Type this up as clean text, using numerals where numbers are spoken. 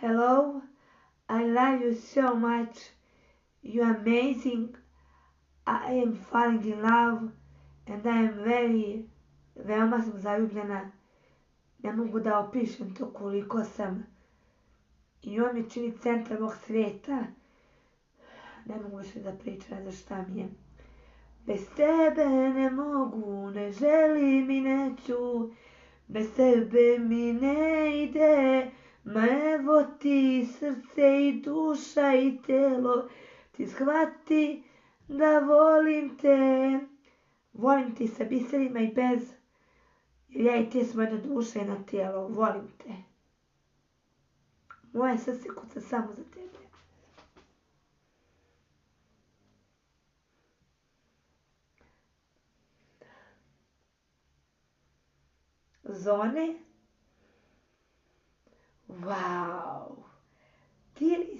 Hello, I love you so much. You're amazing. I am falling in love and I am veoma sam zaljubljena. Ne mogu da opišem to koliko sam. I on mi čini centar mog svijeta. Ne mogu više da pričam, ne znam šta mi je. Bez tebe ne mogu, ne želim i neću. Bez tebe mi ne ide. Ma evo ti srce i duša i telo. Ti shvati da volim te. Volim te sa biserima i bez. Jer ja i ti smo jedna duša i jedno tijelo. Volim te. Moje srce kuca samo za tebe. Zone? Wow! Ti